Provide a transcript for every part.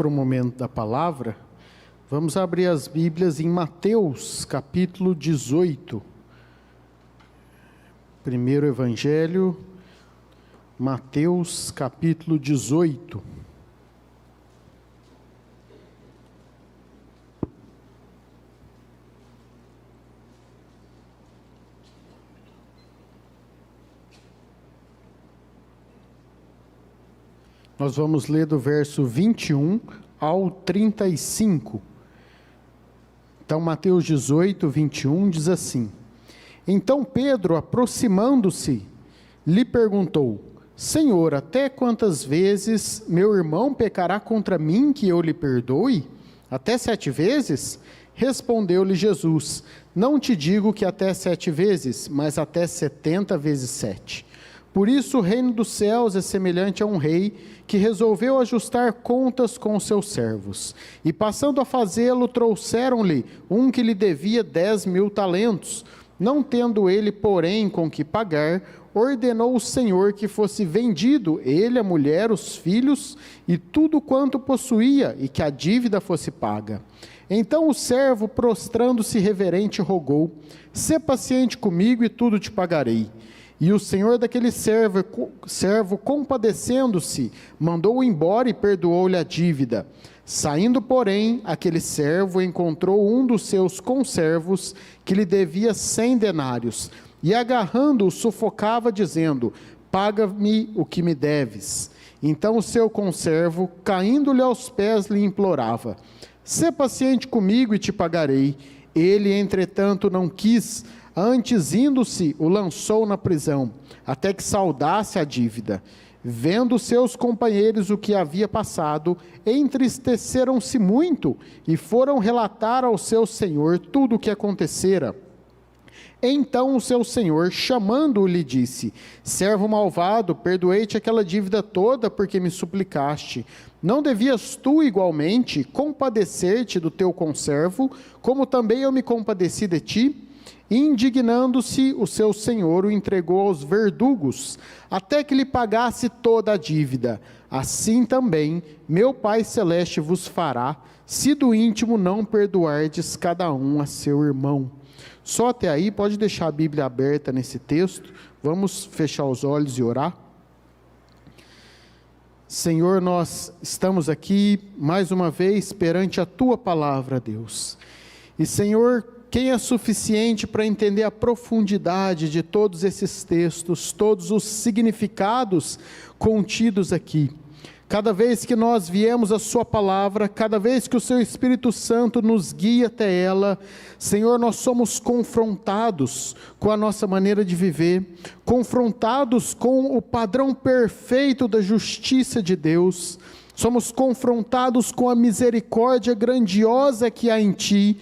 para o momento da palavra, vamos abrir as Bíblias em Mateus, capítulo 18. Primeiro Evangelho, Mateus, capítulo 18. Nós vamos ler do verso 21 ao 35. Então, Mateus 18, 21 diz assim: Então Pedro, aproximando-se, lhe perguntou: Senhor, até quantas vezes meu irmão pecará contra mim que eu lhe perdoe? Até 7 vezes? Respondeu-lhe Jesus: Não te digo que até 7 vezes, mas até 70 vezes 7. Por isso o reino dos céus é semelhante a um rei que resolveu ajustar contas com os seus servos. E passando a fazê-lo, trouxeram-lhe um que lhe devia 10.000 talentos. Não tendo ele, porém, com que pagar, ordenou o Senhor que fosse vendido, ele, a mulher, os filhos e tudo quanto possuía, e que a dívida fosse paga. Então o servo, prostrando-se reverente, rogou: Sê paciente comigo e tudo te pagarei. E o senhor daquele servo, compadecendo-se, mandou-o embora e perdoou-lhe a dívida. Saindo, porém, aquele servo encontrou um dos seus conservos que lhe devia 100 denários, e agarrando-o sufocava, dizendo: Paga-me o que me deves. Então o seu conservo, caindo-lhe aos pés, lhe implorava: Sê paciente comigo e te pagarei. Ele, entretanto, não quis. Antes, indo-se, o lançou na prisão, até que saldasse a dívida. Vendo seus companheiros o que havia passado, entristeceram-se muito e foram relatar ao seu senhor tudo o que acontecera. Então o seu senhor, chamando-o, lhe disse: Servo malvado, perdoei-te aquela dívida toda porque me suplicaste. Não devias tu, igualmente, compadecer-te do teu conservo, como também eu me compadeci de ti? Indignando-se, o seu senhor o entregou aos verdugos, até que lhe pagasse toda a dívida. Assim também, meu Pai Celeste vos fará, se do íntimo não perdoardes cada um a seu irmão. Só até aí, pode deixar a Bíblia aberta nesse texto. Vamos fechar os olhos e orar. Senhor, nós estamos aqui mais uma vez perante a Tua palavra, Deus. E Senhor, quem é suficiente para entender a profundidade de todos esses textos, todos os significados contidos aqui? Cada vez que nós viemos a sua palavra, cada vez que o seu Espírito Santo nos guia até ela, Senhor, nós somos confrontados com a nossa maneira de viver, confrontados com o padrão perfeito da justiça de Deus, somos confrontados com a misericórdia grandiosa que há em Ti,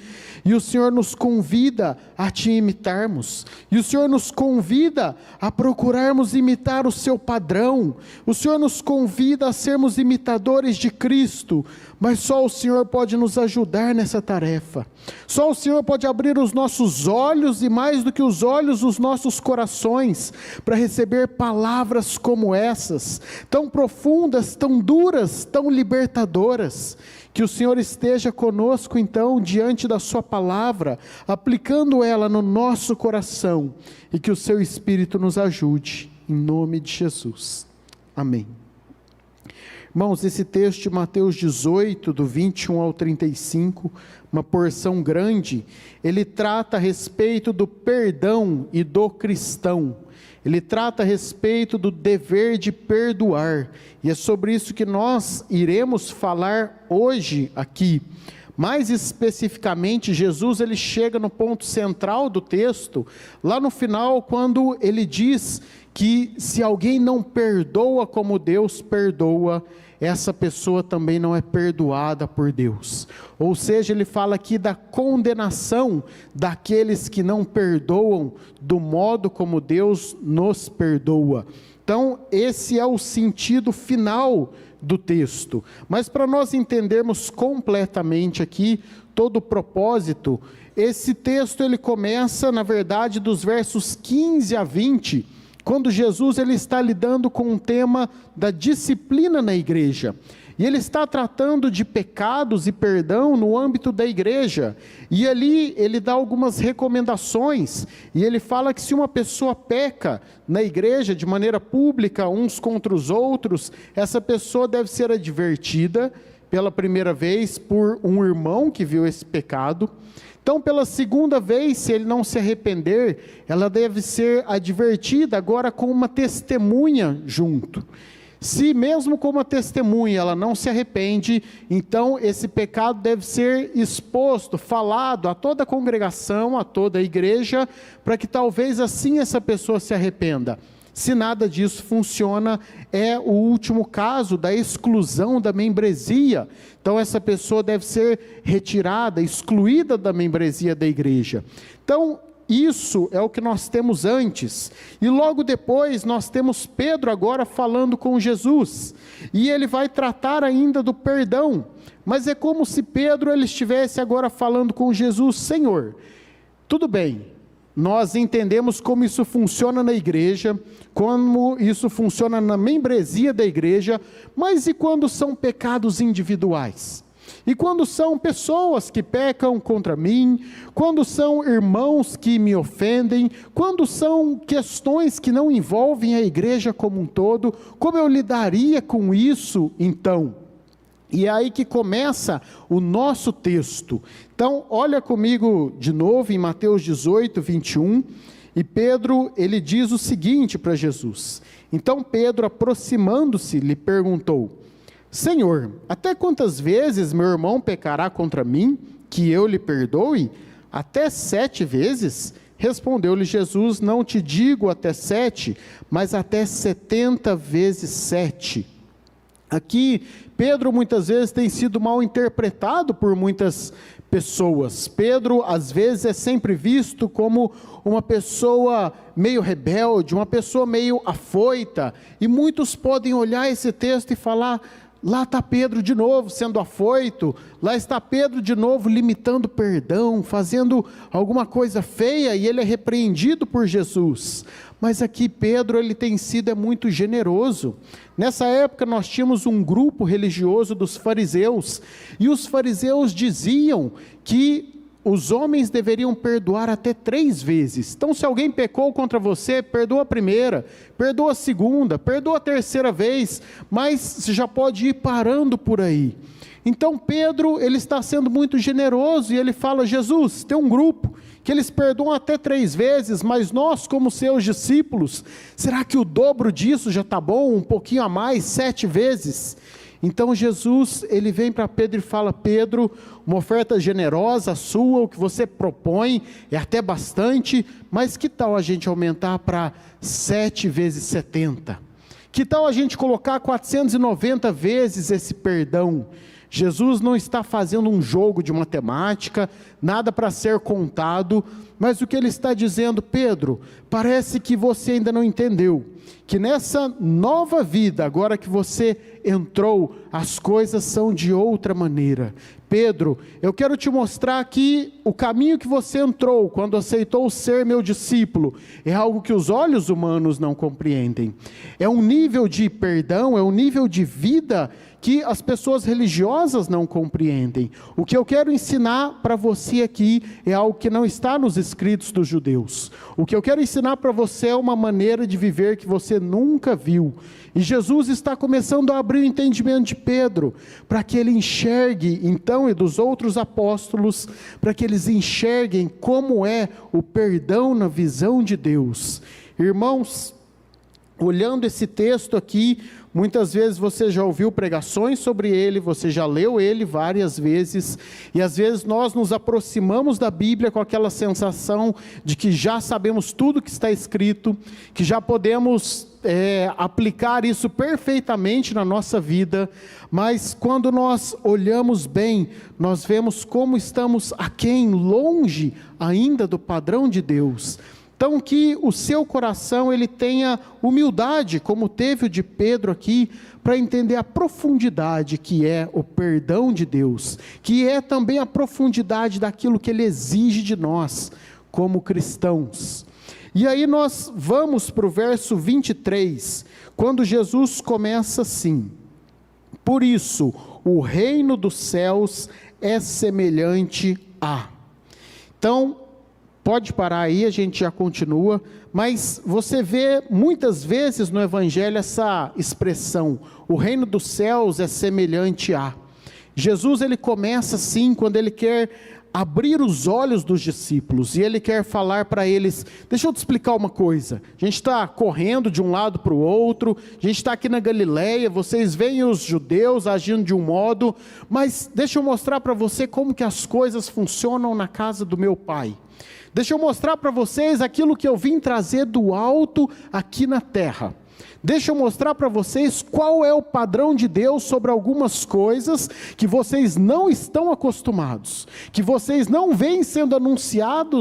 e o Senhor nos convida a Te imitarmos, e o Senhor nos convida a procurarmos imitar o Seu padrão, o Senhor nos convida a sermos imitadores de Cristo, mas só o Senhor pode nos ajudar nessa tarefa, só o Senhor pode abrir os nossos olhos, e mais do que os olhos, os nossos corações, para receber palavras como essas, tão profundas, tão duras, tão libertadoras. Que o Senhor esteja conosco então, diante da sua palavra, aplicando ela no nosso coração, e que o seu Espírito nos ajude, em nome de Jesus, amém. Irmãos, esse texto de Mateus 18, do 21 ao 35, uma porção grande, ele trata a respeito do perdão e do cristão, ele trata a respeito do dever de perdoar, e é sobre isso que nós iremos falar hoje aqui. Mais especificamente, Jesus ele chega no ponto central do texto, lá no final, quando ele diz que se alguém não perdoa como Deus perdoa, essa pessoa também não é perdoada por Deus. Ou seja, ele fala aqui da condenação daqueles que não perdoam do modo como Deus nos perdoa. Então, esse é o sentido final do texto. Mas para nós entendermos completamente aqui todo o propósito, esse texto ele começa, na verdade, dos versos 15 a 20, quando Jesus ele está lidando com o tema da disciplina na igreja. E ele está tratando de pecados e perdão no âmbito da igreja. E ali ele dá algumas recomendações. E ele fala que se uma pessoa peca na igreja de maneira pública, uns contra os outros, essa pessoa deve ser advertida pela primeira vez por um irmão que viu esse pecado. Então, pela segunda vez, se ele não se arrepender, ela deve ser advertida agora com uma testemunha junto. Se mesmo com uma testemunha ela não se arrepende, então esse pecado deve ser exposto, falado a toda a congregação, a toda a igreja, para que talvez assim essa pessoa se arrependa. Se nada disso funciona, é o último caso da exclusão da membresia. Então essa pessoa deve ser retirada, excluída da membresia da igreja. Então, isso é o que nós temos antes, e logo depois nós temos Pedro agora falando com Jesus, e ele vai tratar ainda do perdão, mas é como se Pedro ele estivesse agora falando com Jesus: Senhor, tudo bem, nós entendemos como isso funciona na igreja, como isso funciona na membresia da igreja, mas e quando são pecados individuais? E quando são pessoas que pecam contra mim, quando são irmãos que me ofendem, quando são questões que não envolvem a igreja como um todo, como eu lidaria com isso então? E é aí que começa o nosso texto. Então, olha comigo de novo em Mateus 18, 21, e Pedro, ele diz o seguinte para Jesus. Então Pedro, aproximando-se, lhe perguntou: Senhor, até quantas vezes meu irmão pecará contra mim, que eu lhe perdoe? Até 7 vezes? Respondeu-lhe Jesus: não te digo até 7, mas até 70 vezes 7. Aqui, Pedro muitas vezes tem sido mal interpretado por muitas pessoas. Pedro, às vezes, é sempre visto como uma pessoa meio rebelde, uma pessoa meio afoita, e muitos podem olhar esse texto e falar: lá está Pedro de novo sendo afoito, lá está Pedro de novo limitando perdão, fazendo alguma coisa feia, e ele é repreendido por Jesus. Mas aqui Pedro, ele tem sido muito generoso. Nessa época nós tínhamos um grupo religioso dos fariseus, e os fariseus diziam que os homens deveriam perdoar até 3 vezes. Então, se alguém pecou contra você, perdoa a primeira, perdoa a segunda, perdoa a terceira vez, mas você já pode ir parando por aí. Então Pedro, ele está sendo muito generoso, e ele fala: Jesus, tem um grupo que eles perdoam até 3 vezes, mas nós, como seus discípulos, será que o dobro disso já está bom? Um pouquinho a mais, 7 vezes? Então Jesus, ele vem para Pedro e fala: Pedro, uma oferta generosa sua, o que você propõe é até bastante, mas que tal a gente aumentar para 7 vezes 70? Que tal a gente colocar 490 vezes esse perdão? Jesus não está fazendo um jogo de matemática, nada para ser contado, mas o que ele está dizendo: Pedro, parece que você ainda não entendeu, que nessa nova vida, agora que você entrou, as coisas são de outra maneira. Pedro, eu quero te mostrar que o caminho que você entrou, quando aceitou ser meu discípulo, é algo que os olhos humanos não compreendem. É um nível de perdão, é um nível de vida que as pessoas religiosas não compreendem. O que eu quero ensinar para você aqui é algo que não está nos escritos dos judeus. O que eu quero ensinar para você é uma maneira de viver que você nunca viu. E Jesus está começando a abrir o entendimento de Pedro, para que ele enxergue, então, e dos outros apóstolos, para que eles enxerguem como é o perdão na visão de Deus. Irmãos, olhando esse texto aqui, muitas vezes você já ouviu pregações sobre ele, você já leu ele várias vezes, e às vezes nós nos aproximamos da Bíblia com aquela sensação de que já sabemos tudo que está escrito, que já podemos aplicar isso perfeitamente na nossa vida, mas quando nós olhamos bem, nós vemos como estamos aquém, longe ainda do padrão de Deus. Então que o seu coração ele tenha humildade, como teve o de Pedro aqui, para entender a profundidade que é o perdão de Deus, que é também a profundidade daquilo que ele exige de nós, como cristãos. E aí nós vamos para o verso 23, quando Jesus começa assim: Por isso, o reino dos céus é semelhante a. Então, pode parar aí, a gente já continua, mas você vê muitas vezes no Evangelho essa expressão, o reino dos céus é semelhante a. Jesus, ele começa assim, quando ele quer abrir os olhos dos discípulos, e ele quer falar para eles, deixa eu te explicar uma coisa, a gente está correndo de um lado para o outro, a gente está aqui na Galileia, vocês veem os judeus agindo de um modo, mas deixa eu mostrar para você como que as coisas funcionam na casa do meu Pai. Deixa eu mostrar para vocês aquilo que eu vim trazer do alto aqui na terra. Deixa eu mostrar para vocês qual é o padrão de Deus sobre algumas coisas que vocês não estão acostumados, que vocês não veem sendo anunciado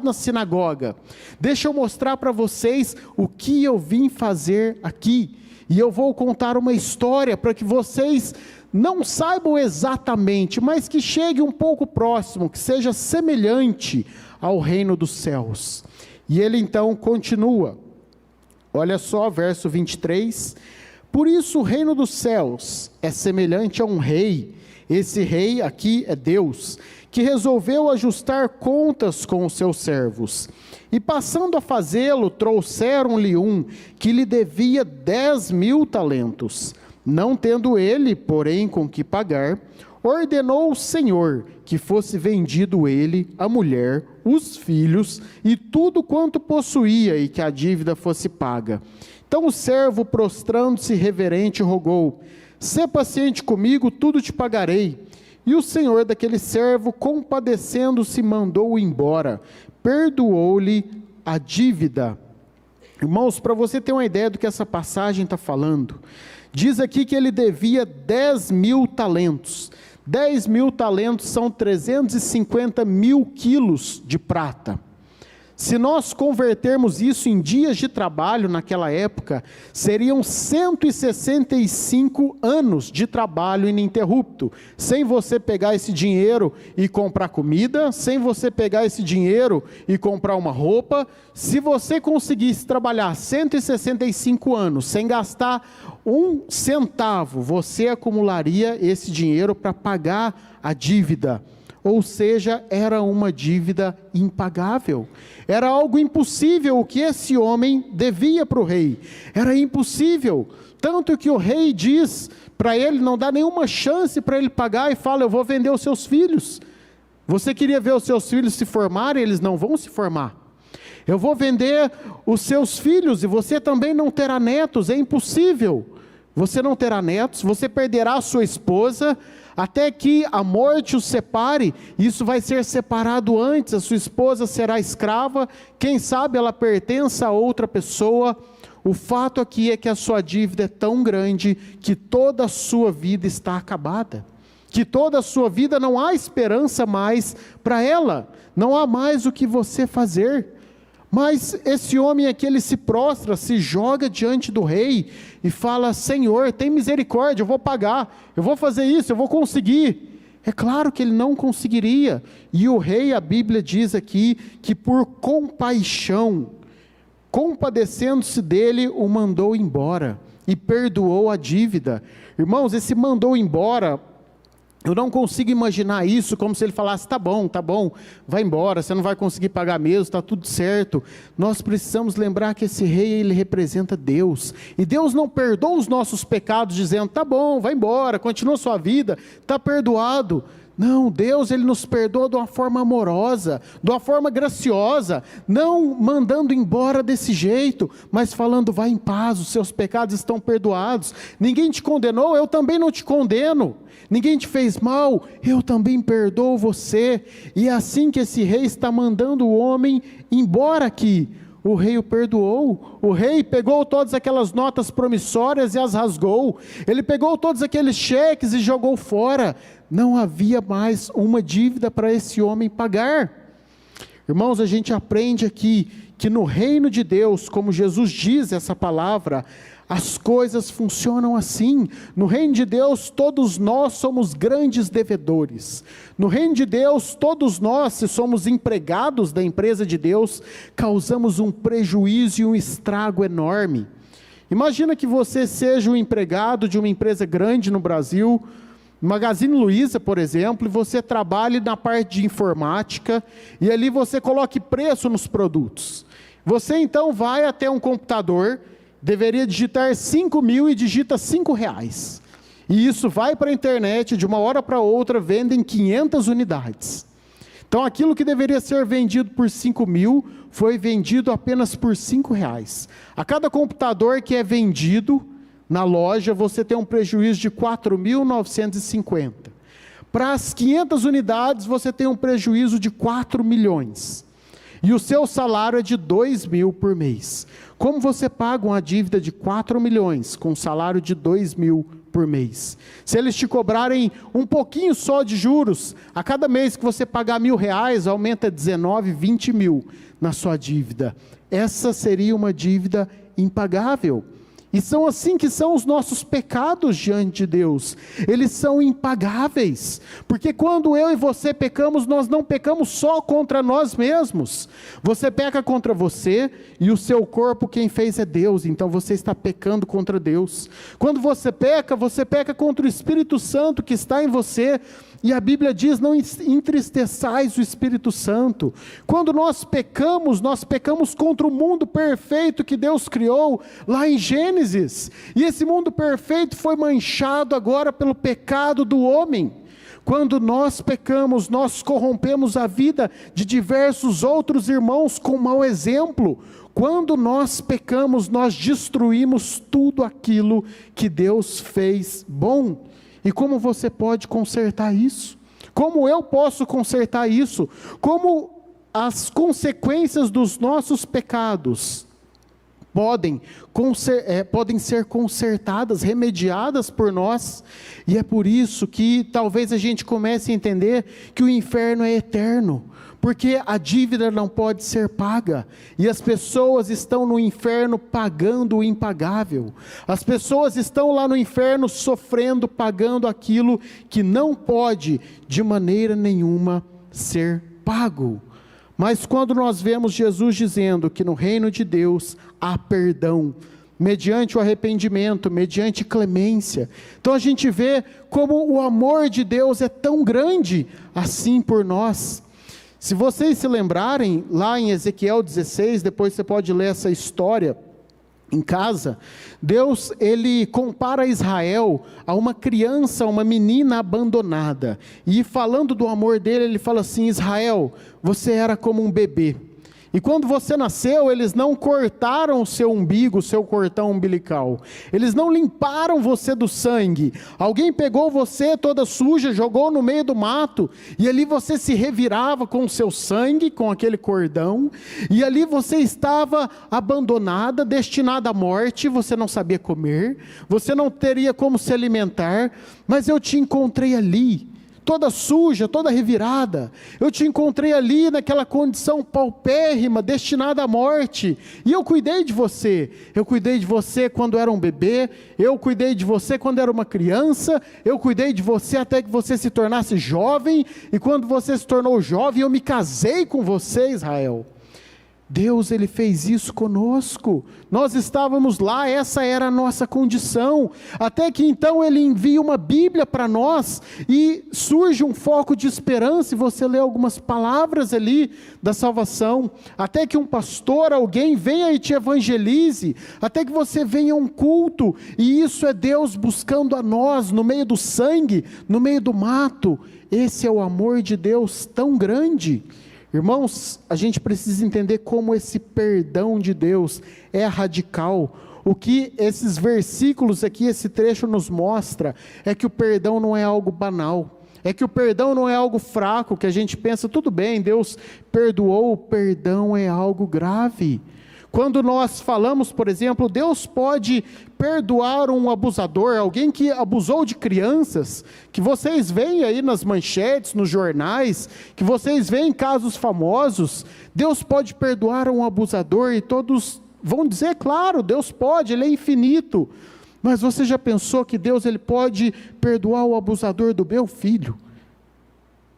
na sinagoga. Deixa eu mostrar para vocês o que eu vim fazer aqui, e eu vou contar uma história para que vocês não saibam exatamente, mas que chegue um pouco próximo, que seja semelhante ao reino dos céus. E ele então continua, olha só, verso 23, por isso o reino dos céus é semelhante a um rei, esse rei aqui é Deus, que resolveu ajustar contas com os seus servos, e passando a fazê-lo, trouxeram-lhe um que lhe devia 10.000 talentos, não tendo ele, porém, com que pagar, ordenou o Senhor que fosse vendido ele, a mulher, os filhos e tudo quanto possuía, e que a dívida fosse paga. Então o servo, prostrando-se reverente, rogou, sê paciente comigo, tudo te pagarei. E o senhor daquele servo, compadecendo-se, mandou-o embora, perdoou-lhe a dívida. Irmãos, para você ter uma ideia do que essa passagem está falando, diz aqui que ele devia 10.000 talentos. 10.000 talentos são 350.000 quilos de prata. Se nós convertermos isso em dias de trabalho naquela época, seriam 165 anos de trabalho ininterrupto, sem você pegar esse dinheiro e comprar comida, sem você pegar esse dinheiro e comprar uma roupa. Se você conseguisse trabalhar 165 anos sem gastar um centavo, você acumularia esse dinheiro para pagar a dívida. Ou seja, era uma dívida impagável, era algo impossível o que esse homem devia para o rei, era impossível, tanto que o rei diz para ele, não dá nenhuma chance para ele pagar, e fala, eu vou vender os seus filhos. Você queria ver os seus filhos se formarem? Eles não vão se formar. Eu vou vender os seus filhos, e você também não terá netos, é impossível. Você não terá netos, você perderá a sua esposa, até que a morte os separe. Isso vai ser separado antes, a sua esposa será escrava, quem sabe ela pertença a outra pessoa. O fato aqui é que a sua dívida é tão grande, que toda a sua vida está acabada, que toda a sua vida não há esperança mais para ela, não há mais o que você fazer. Mas esse homem aqui, ele se prostra, se joga diante do rei e fala, Senhor, tem misericórdia, eu vou pagar, eu vou fazer isso, eu vou conseguir. É claro que ele não conseguiria, e o rei, a Bíblia diz aqui, que por compaixão, compadecendo-se dele, o mandou embora, e perdoou a dívida. Irmãos, esse mandou embora, eu não consigo imaginar isso como se ele falasse, tá bom, vai embora, você não vai conseguir pagar mesmo, está tudo certo. Nós precisamos lembrar que esse rei, ele representa Deus, e Deus não perdoa os nossos pecados dizendo, tá bom, vai embora, continua a sua vida, está perdoado. Não, Deus, ele nos perdoa de uma forma amorosa, de uma forma graciosa, não mandando embora desse jeito, mas falando, vai em paz, os seus pecados estão perdoados, ninguém te condenou, eu também não te condeno, ninguém te fez mal, eu também perdoo você. E é assim que esse rei está mandando o homem embora aqui. O rei o perdoou, o rei pegou todas aquelas notas promissórias e as rasgou, ele pegou todos aqueles cheques e jogou fora, não havia mais uma dívida para esse homem pagar. Irmãos, a gente aprende aqui, que no reino de Deus, como Jesus diz essa palavra, as coisas funcionam assim. No reino de Deus, todos nós somos grandes devedores. No reino de Deus, todos nós, se somos empregados da empresa de Deus, causamos um prejuízo e um estrago enorme. Imagina que você seja um empregado de uma empresa grande no Brasil, Magazine Luiza, por exemplo, e você trabalhe na parte de informática, e ali você coloque preço nos produtos. Você então vai até um computador, deveria digitar 5.000 e digita R$5. E isso vai para a internet, de uma hora para outra, vendem 500 unidades. Então aquilo que deveria ser vendido por 5.000, foi vendido apenas por R$5. A cada computador que é vendido na loja, você tem um prejuízo de 4.950. Para as 500 unidades, você tem um prejuízo de 4 milhões. E o seu salário é de 2.000 por mês. Como você paga uma dívida de 4 milhões com um salário de 2.000 por mês? Se eles te cobrarem um pouquinho só de juros, a cada mês que você pagar R$1.000, aumenta 19, 20 mil na sua dívida. Essa seria uma dívida impagável. E são assim que são os nossos pecados diante de Deus. Eles são impagáveis. Porque quando eu e você pecamos, nós não pecamos só contra nós mesmos. Você peca contra você e o seu corpo quem fez é Deus. Então você está pecando contra Deus. Quando você peca contra o Espírito Santo que está em você. E a Bíblia diz, não entristeçais o Espírito Santo. Quando nós pecamos contra o mundo perfeito que Deus criou, lá em Gênesis. E esse mundo perfeito foi manchado agora pelo pecado do homem. Quando nós pecamos, nós corrompemos a vida de diversos outros irmãos com mau exemplo. Quando nós pecamos, nós destruímos tudo aquilo que Deus fez bom. E como você pode consertar isso? Como eu posso consertar isso? Como as consequências dos nossos pecados podem ser consertadas, remediadas por nós? E é por isso que talvez a gente comece a entender que o inferno é eterno. Porque a dívida não pode ser paga, e as pessoas estão no inferno pagando o impagável. As pessoas estão lá no inferno sofrendo, pagando aquilo que não pode de maneira nenhuma ser pago. Mas quando nós vemos Jesus dizendo que no reino de Deus há perdão, mediante o arrependimento, mediante clemência, então a gente vê como o amor de Deus é tão grande assim por nós. Se vocês se lembrarem, lá em Ezequiel 16, depois você pode ler essa história em casa, Deus, ele compara Israel a uma criança, uma menina abandonada, e falando do amor dele, ele fala assim: Israel, você era como um bebê, e quando você nasceu, eles não cortaram o seu umbigo, o seu cordão umbilical, eles não limparam você do sangue, alguém pegou você toda suja, jogou no meio do mato, e ali você se revirava com o seu sangue, com aquele cordão, e ali você estava abandonada, destinada à morte, você não sabia comer, você não teria como se alimentar, mas eu te encontrei ali, toda suja, toda revirada, eu te encontrei ali naquela condição paupérrima, destinada à morte, e eu cuidei de você quando era um bebê, eu cuidei de você quando era uma criança, eu cuidei de você até que você se tornasse jovem, e quando você se tornou jovem, eu me casei com você, Israel. Deus, ele fez isso conosco, nós estávamos lá, essa era a nossa condição, até que então ele envia uma Bíblia para nós, e surge um foco de esperança, e você lê algumas palavras ali da salvação, até que um pastor, alguém venha e te evangelize, até que você venha a um culto, e isso é Deus buscando a nós, no meio do sangue, no meio do mato. Esse é o amor de Deus tão grande. Irmãos, a gente precisa entender como esse perdão de Deus é radical. O que esses versículos aqui, esse trecho nos mostra, é que o perdão não é algo banal, é que o perdão não é algo fraco, que a gente pensa, tudo bem, Deus perdoou, o perdão é algo grave. Quando nós falamos, por exemplo, Deus pode perdoar um abusador, alguém que abusou de crianças, que vocês veem aí nas manchetes, nos jornais, que vocês veem casos famosos, Deus pode perdoar um abusador, e todos vão dizer, claro, Deus pode, Ele é infinito, mas você já pensou que Deus, Ele pode perdoar o abusador do meu filho?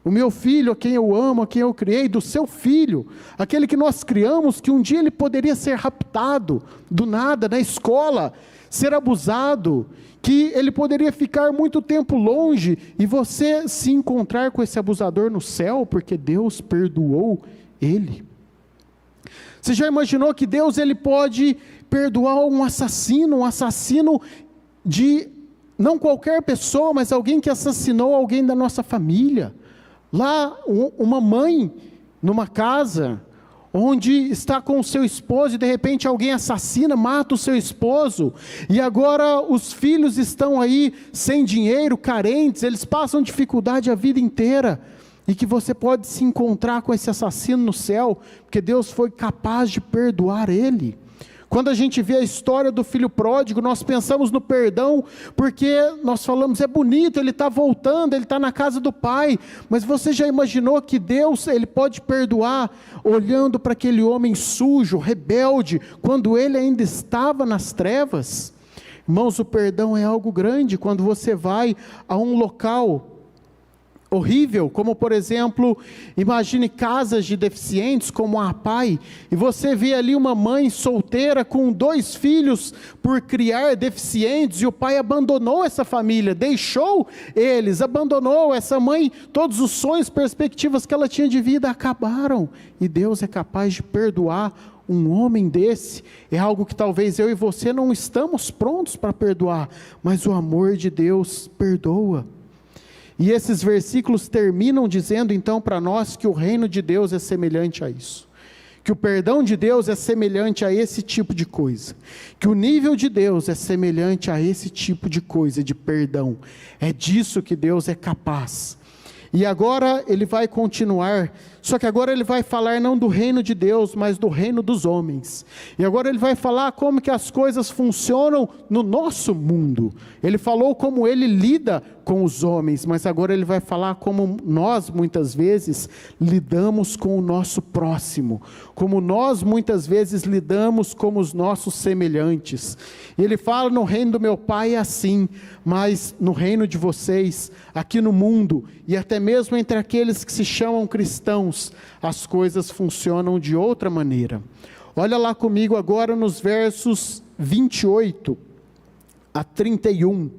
O meu filho, a quem eu amo, a quem eu criei, do seu filho, aquele que nós criamos, que um dia ele poderia ser raptado, do nada, na escola, ser abusado, que ele poderia ficar muito tempo longe, e você se encontrar com esse abusador no céu, porque Deus perdoou ele. Você já imaginou que Deus ele pode perdoar um assassino de não qualquer pessoa, mas alguém que assassinou alguém da nossa família? Lá, uma mãe, numa casa, onde está com o seu esposo, e de repente alguém assassina, mata o seu esposo, e agora os filhos estão aí, sem dinheiro, carentes, eles passam dificuldade a vida inteira, e que você pode se encontrar com esse assassino no céu, porque Deus foi capaz de perdoar ele. Quando a gente vê a história do filho pródigo, nós pensamos no perdão, porque nós falamos, é bonito, ele está voltando, ele está na casa do pai, mas você já imaginou que Deus, ele pode perdoar, olhando para aquele homem sujo, rebelde, quando ele ainda estava nas trevas? Irmãos, o perdão é algo grande, quando você vai a um local horrível, como por exemplo, imagine casas de deficientes, como a APAI, e você vê ali uma mãe solteira com 2 filhos por criar deficientes, e o pai abandonou essa família, deixou eles, abandonou essa mãe, todos os sonhos, perspectivas que ela tinha de vida acabaram, e Deus é capaz de perdoar um homem desse. É algo que talvez eu e você não estamos prontos para perdoar, mas o amor de Deus perdoa. E esses versículos terminam dizendo então para nós que o reino de Deus é semelhante a isso, que o perdão de Deus é semelhante a esse tipo de coisa, que o nível de Deus é semelhante a esse tipo de coisa, de perdão. É disso que Deus é capaz. E agora ele vai continuar, só que agora ele vai falar não do reino de Deus, mas do reino dos homens. E agora ele vai falar como que as coisas funcionam no nosso mundo. Ele falou como ele lida com os homens, mas agora ele vai falar como nós muitas vezes lidamos com o nosso próximo, como nós muitas vezes lidamos com os nossos semelhantes. E ele fala, no reino do meu pai é assim, mas no reino de vocês, aqui no mundo, e até mesmo entre aqueles que se chamam cristãos, as coisas funcionam de outra maneira. Olha lá comigo agora nos versos 28 a 31.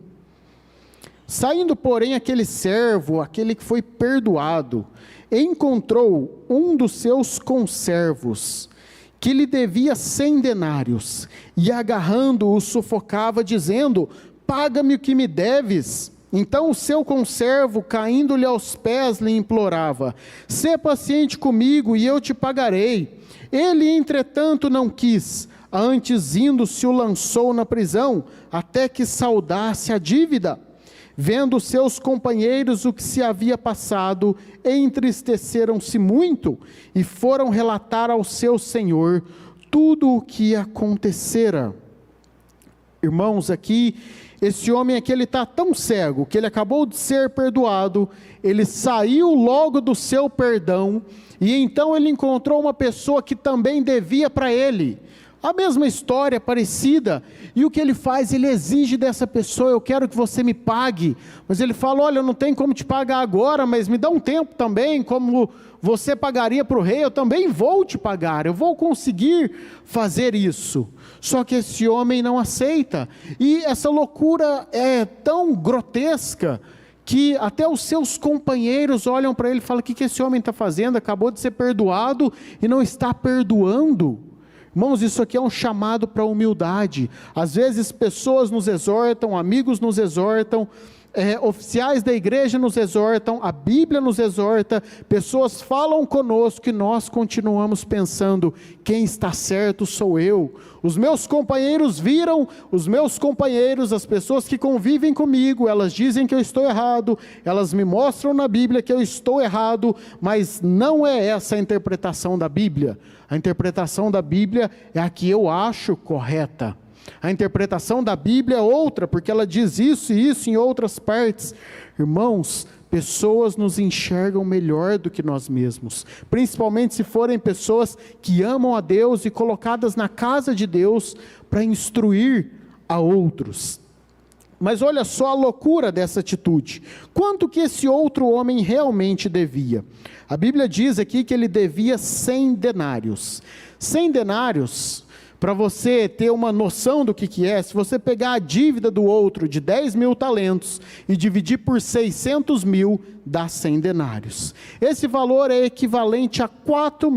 Saindo, porém, aquele servo, aquele que foi perdoado, encontrou um dos seus conservos, que lhe devia 100 denários, e agarrando-o sufocava, dizendo, paga-me o que me deves. Então o seu conservo, caindo-lhe aos pés, lhe implorava, sê paciente comigo e eu te pagarei. Ele, entretanto, não quis, antes indo-se o lançou na prisão, até que saldasse a dívida. Vendo seus companheiros o que se havia passado, entristeceram-se muito, e foram relatar ao seu senhor tudo o que acontecera. Irmãos, aqui, esse homem aqui, ele está tão cego, que ele acabou de ser perdoado, ele saiu logo do seu perdão, e então ele encontrou uma pessoa que também devia para ele, a mesma história, parecida, e o que ele faz? Ele exige dessa pessoa, eu quero que você me pague, mas ele fala, olha, eu não tenho como te pagar agora, mas me dá um tempo também, como você pagaria para o rei, eu também vou te pagar, eu vou conseguir fazer isso. Só que esse homem não aceita, e essa loucura é tão grotesca, que até os seus companheiros olham para ele e falam, o que esse homem está fazendo? Acabou de ser perdoado e não está perdoando. Irmãos, isso aqui é um chamado para a humildade. Às vezes pessoas nos exortam, amigos nos exortam, oficiais da igreja nos exortam, a Bíblia nos exorta, pessoas falam conosco e nós continuamos pensando, quem está certo sou eu. Os meus companheiros viram, os meus companheiros, as pessoas que convivem comigo, elas dizem que eu estou errado, elas me mostram na Bíblia que eu estou errado, mas não é essa a interpretação da Bíblia. A interpretação da Bíblia é a que eu acho correta. A interpretação da Bíblia é outra, porque ela diz isso e isso em outras partes. Irmãos, pessoas nos enxergam melhor do que nós mesmos, principalmente se forem pessoas que amam a Deus e colocadas na casa de Deus para instruir a outros. Mas olha só a loucura dessa atitude. Quanto que esse outro homem realmente devia? A Bíblia diz aqui que ele devia 100 denários. 100 denários, para você ter uma noção do que é, se você pegar a dívida do outro de 10 mil talentos e dividir por 600 mil, dá 100 denários. Esse valor é equivalente a 4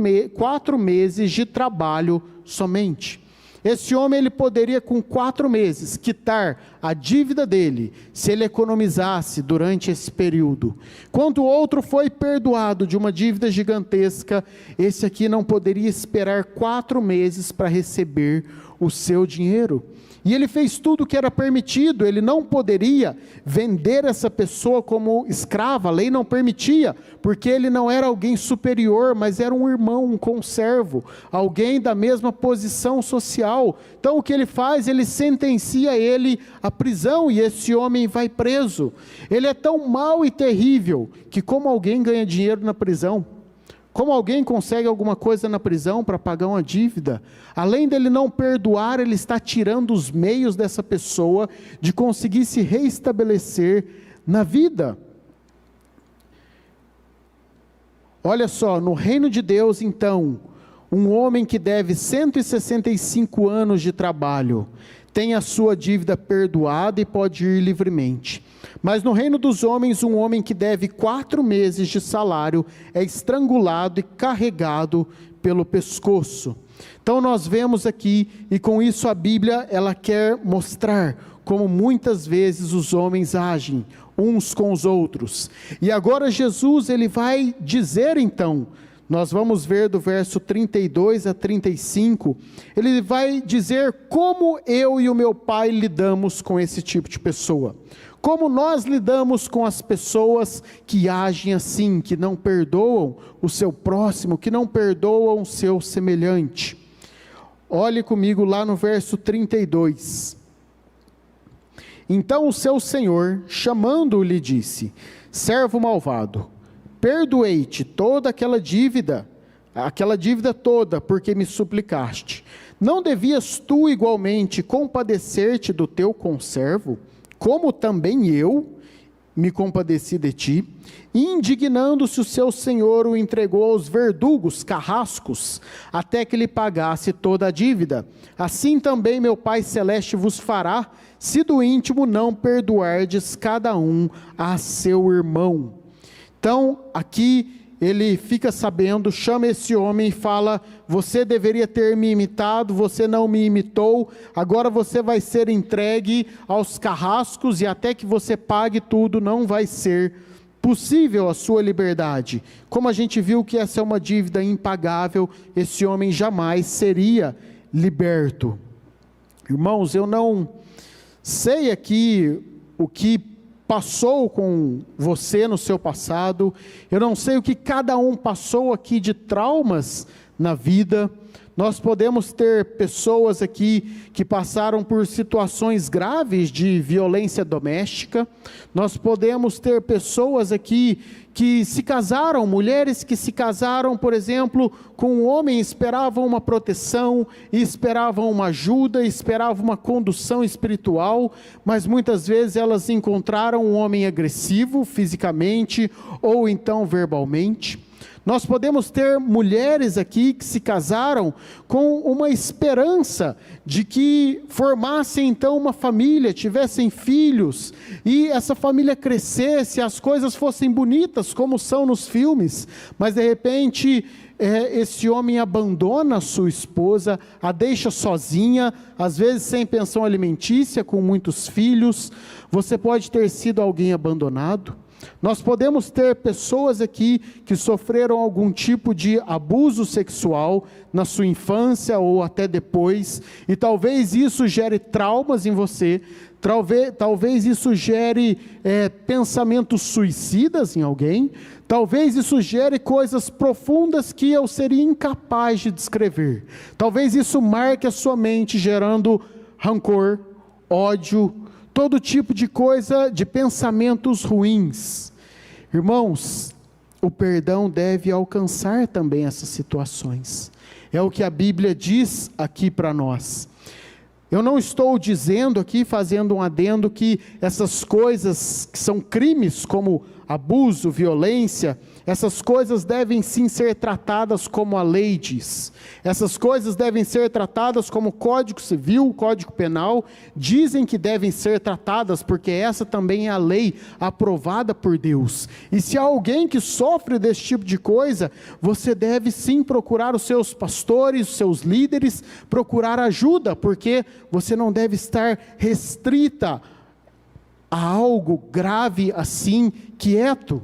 meses de trabalho somente. Esse homem, ele poderia com 4 meses quitar a dívida dele, se ele economizasse durante esse período. Quando o outro foi perdoado de uma dívida gigantesca, esse aqui não poderia esperar 4 meses para receber o seu dinheiro. E ele fez tudo o que era permitido, ele não poderia vender essa pessoa como escrava, a lei não permitia, porque ele não era alguém superior, mas era um irmão, um conservo, alguém da mesma posição social. Então o que ele faz? Ele sentencia ele à prisão, e esse homem vai preso. Ele é tão mau e terrível, que como alguém ganha dinheiro na prisão? Como alguém consegue alguma coisa na prisão para pagar uma dívida? Além dele não perdoar, ele está tirando os meios dessa pessoa de conseguir se reestabelecer na vida. Olha só, no reino de Deus, então, um homem que deve 165 anos de trabalho, tem a sua dívida perdoada e pode ir livremente. Mas no reino dos homens, um homem que deve 4 meses de salário é estrangulado e carregado pelo pescoço. Então nós vemos aqui, e com isso a Bíblia, ela quer mostrar como muitas vezes os homens agem uns com os outros. E agora Jesus, ele vai dizer então, nós vamos ver do verso 32 a 35, ele vai dizer como eu e o meu pai lidamos com esse tipo de pessoa. Como nós lidamos com as pessoas que agem assim, que não perdoam o seu próximo, que não perdoam o seu semelhante. Olhe comigo lá no verso 32. Então o seu senhor, chamando-o, lhe disse: servo malvado, perdoei-te toda aquela dívida toda, porque me suplicaste. Não devias tu igualmente compadecer-te do teu conservo, como também eu me compadeci de ti? Indignando-se o seu senhor, o entregou aos verdugos, carrascos, até que lhe pagasse toda a dívida. Assim também meu Pai Celeste vos fará, se do íntimo não perdoardes cada um a seu irmão. Então, aqui ele fica sabendo, chama esse homem e fala: você deveria ter me imitado, você não me imitou, agora você vai ser entregue aos carrascos, e até que você pague tudo, não vai ser possível a sua liberdade. Como a gente viu que essa é uma dívida impagável, esse homem jamais seria liberto. Irmãos, eu não sei aqui o que passou com você no seu passado, eu não sei o que cada um passou aqui de traumas na vida. Nós podemos ter pessoas aqui que passaram por situações graves de violência doméstica, nós podemos ter pessoas aqui que se casaram, mulheres que se casaram, por exemplo, com um homem, esperavam uma proteção, esperavam uma ajuda, esperavam uma condução espiritual, mas muitas vezes elas encontraram um homem agressivo fisicamente ou então verbalmente. Nós podemos ter mulheres aqui que se casaram com uma esperança de que formassem então uma família, tivessem filhos, e essa família crescesse, as coisas fossem bonitas como são nos filmes, mas de repente esse homem abandona a sua esposa, a deixa sozinha, às vezes sem pensão alimentícia, com muitos filhos. Você pode ter sido alguém abandonado. Nós podemos ter pessoas aqui que sofreram algum tipo de abuso sexual na sua infância ou até depois, e talvez isso gere traumas em você, talvez isso gere pensamentos suicidas em alguém, talvez isso gere coisas profundas que eu seria incapaz de descrever, talvez isso marque a sua mente gerando rancor, ódio, todo tipo de coisa, de pensamentos ruins. Irmãos, o perdão deve alcançar também essas situações. É o que a Bíblia diz aqui para nós. Eu não estou dizendo aqui, fazendo um adendo, que essas coisas que são crimes, como abuso, violência, essas coisas devem sim ser tratadas como a lei diz. Essas coisas devem ser tratadas como o Código Civil, o Código Penal, dizem que devem ser tratadas, porque essa também é a lei aprovada por Deus. E se há alguém que sofre desse tipo de coisa, você deve sim procurar os seus pastores, os seus líderes, procurar ajuda, porque você não deve estar restrita a algo grave assim, quieto.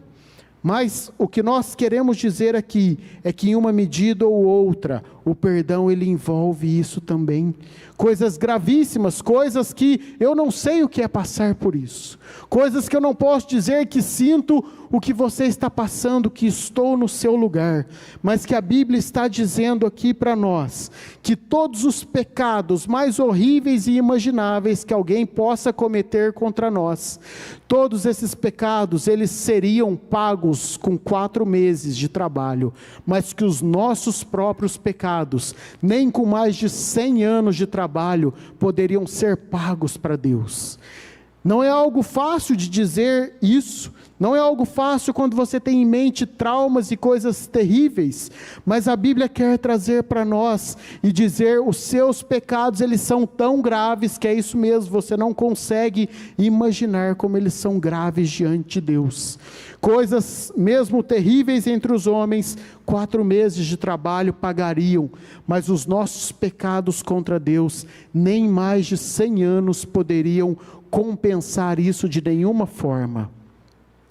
Mas o que nós queremos dizer aqui é que em uma medida ou outra, o perdão ele envolve isso também. Coisas gravíssimas, coisas que eu não sei o que é passar por isso. Coisas que eu não posso dizer que sinto o que você está passando, que estou no seu lugar. Mas que a Bíblia está dizendo aqui para nós, que todos os pecados mais horríveis e imagináveis que alguém possa cometer contra nós, todos esses pecados, eles seriam pagos com 4 meses de trabalho, mas que os nossos próprios pecados, nem com mais de 100 anos de trabalho, poderiam ser pagos para Deus. Não é algo fácil de dizer isso, não é algo fácil quando você tem em mente traumas e coisas terríveis, mas a Bíblia quer trazer para nós e dizer, os seus pecados eles são tão graves que é isso mesmo, você não consegue imaginar como eles são graves diante de Deus. Coisas mesmo terríveis entre os homens, 4 meses de trabalho pagariam, mas os nossos pecados contra Deus, nem mais de 100 anos poderiam compensar isso de nenhuma forma.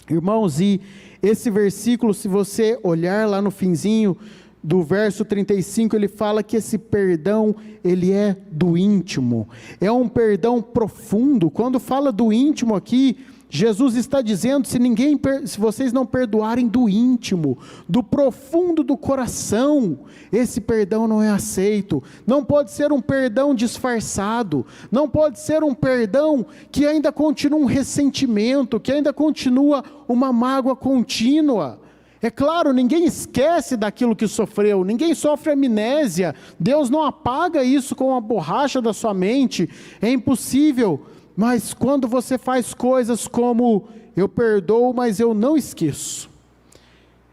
Irmãos, e esse versículo, se você olhar lá no finzinho do verso 35, ele fala que esse perdão, ele é do íntimo, é um perdão profundo. Quando fala do íntimo aqui, Jesus está dizendo, se vocês não perdoarem do íntimo, do profundo do coração, esse perdão não é aceito. Não pode ser um perdão disfarçado, não pode ser um perdão que ainda continua um ressentimento, que ainda continua uma mágoa contínua. É claro, ninguém esquece daquilo que sofreu, ninguém sofre amnésia, Deus não apaga isso com a borracha da sua mente, é impossível. Mas quando você faz coisas como, eu perdoo, mas eu não esqueço.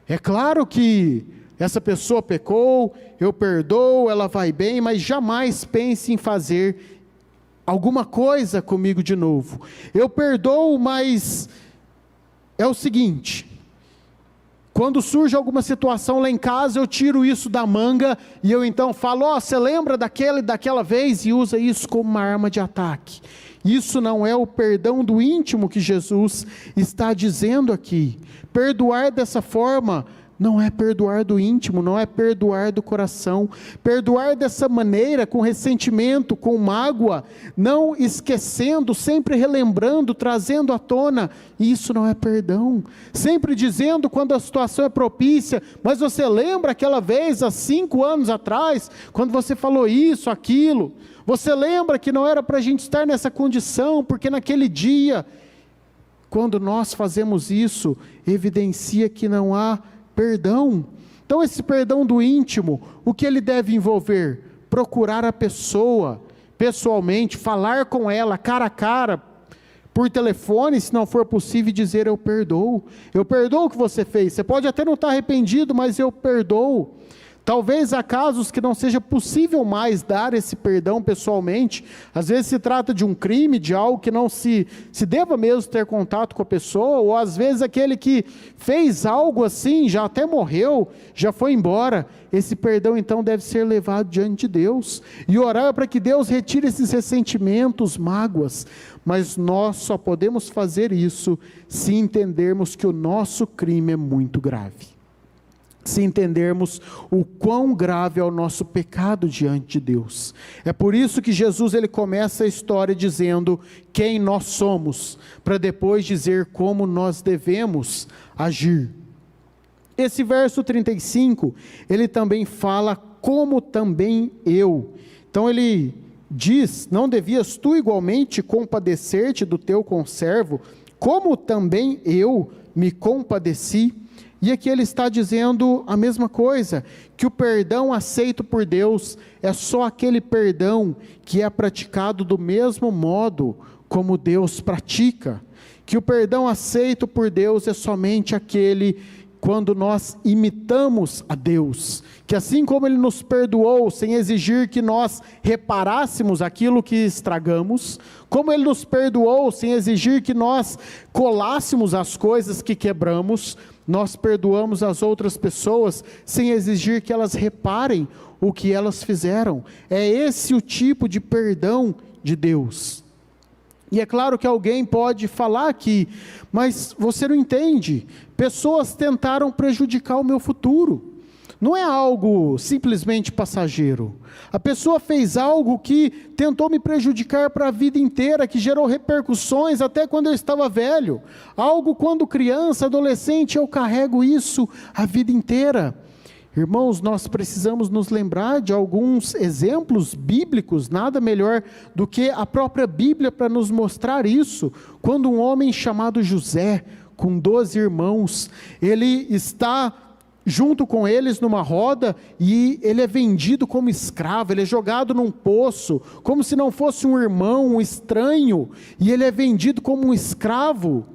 É claro que essa pessoa pecou, eu perdoo, ela vai bem, mas jamais pense em fazer alguma coisa comigo de novo. Eu perdoo, mas é o seguinte, quando surge alguma situação lá em casa, eu tiro isso da manga, e eu então falo, você lembra daquela vez, e usa isso como uma arma de ataque. Isso não é o perdão do íntimo que Jesus está dizendo aqui. Perdoar dessa forma não é perdoar do íntimo, não é perdoar do coração. Perdoar dessa maneira, com ressentimento, com mágoa, não esquecendo, sempre relembrando, trazendo à tona, isso não é perdão. Sempre dizendo quando a situação é propícia, mas você lembra aquela vez, há 5 anos atrás, quando você falou isso, aquilo? Você lembra que não era para a gente estar nessa condição, porque naquele dia, quando nós fazemos isso, evidencia que não há perdão. Então esse perdão do íntimo, o que ele deve envolver? Procurar a pessoa, pessoalmente, falar com ela, cara a cara, por telefone, se não for possível, dizer eu perdoo o que você fez. Você pode até não estar arrependido, mas eu perdoo. Talvez há casos que não seja possível mais dar esse perdão pessoalmente. Às vezes se trata de um crime, de algo que não se deva mesmo ter contato com a pessoa, ou às vezes aquele que fez algo assim, já até morreu, já foi embora. Esse perdão então deve ser levado diante de Deus, e orar para que Deus retire esses ressentimentos, mágoas. Mas nós só podemos fazer isso se entendermos que o nosso crime é muito grave. Se entendermos o quão grave é o nosso pecado diante de Deus. É por isso que Jesus ele começa a história dizendo quem nós somos, para depois dizer como nós devemos agir. Esse verso 35, ele também fala como também eu. Então ele diz, não devias tu igualmente compadecer-te do teu conservo, como também eu me compadeci? E aqui ele está dizendo a mesma coisa, que o perdão aceito por Deus é só aquele perdão que é praticado do mesmo modo como Deus pratica. Que o perdão aceito por Deus é somente aquele quando nós imitamos a Deus. Que assim como Ele nos perdoou sem exigir que nós reparássemos aquilo que estragamos, como Ele nos perdoou sem exigir que nós colássemos as coisas que quebramos, nós perdoamos as outras pessoas sem exigir que elas reparem o que elas fizeram. É esse o tipo de perdão de Deus. E é claro que alguém pode falar aqui, mas você não entende, pessoas tentaram prejudicar o meu futuro. Não é algo simplesmente passageiro. A pessoa fez algo que tentou me prejudicar para a vida inteira, que gerou repercussões até quando eu estava velho. Algo quando criança, adolescente, eu carrego isso a vida inteira. Irmãos, nós precisamos nos lembrar de alguns exemplos bíblicos, nada melhor do que a própria Bíblia para nos mostrar isso. Quando um homem chamado José, com 12 irmãos, ele está junto com eles numa roda, e ele é vendido como escravo, ele é jogado num poço, como se não fosse um irmão, um estranho, e ele é vendido como um escravo,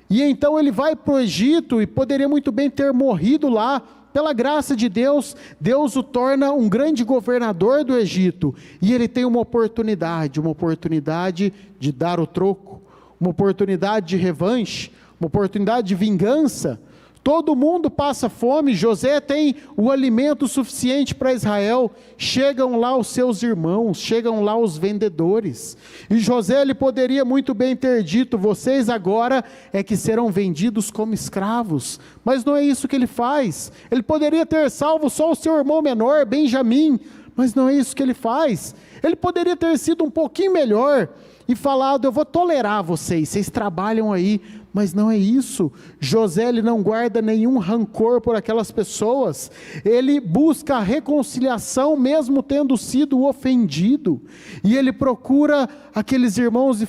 e então ele vai para o Egito, e poderia muito bem ter morrido lá. Pela graça de Deus, Deus o torna um grande governador do Egito, e ele tem uma oportunidade de dar o troco, uma oportunidade de revanche, uma oportunidade de vingança. Todo mundo passa fome, José tem o alimento suficiente para Israel, chegam lá os seus irmãos, chegam lá os vendedores, e José ele poderia muito bem ter dito, vocês agora é que serão vendidos como escravos, mas não é isso que ele faz. Ele poderia ter salvo só o seu irmão menor, Benjamim, mas não é isso que ele faz. Ele poderia ter sido um pouquinho melhor, e falado, eu vou tolerar vocês trabalham aí, mas não é isso. José ele não guarda nenhum rancor por aquelas pessoas, ele busca a reconciliação mesmo tendo sido ofendido, e ele procura aqueles irmãos e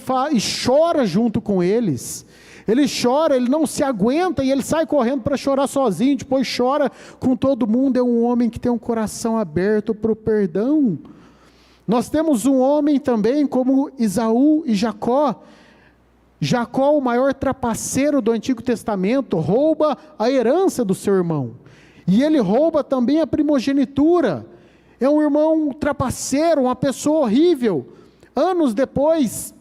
chora junto com eles. Ele chora, ele não se aguenta, e ele sai correndo para chorar sozinho, depois chora com todo mundo. É um homem que tem um coração aberto para o perdão. Nós temos um homem também como Esaú e Jacó. Jacó, o maior trapaceiro do Antigo Testamento, rouba a herança do seu irmão, e ele rouba também a primogenitura. É um irmão trapaceiro, uma pessoa horrível. Anos depois,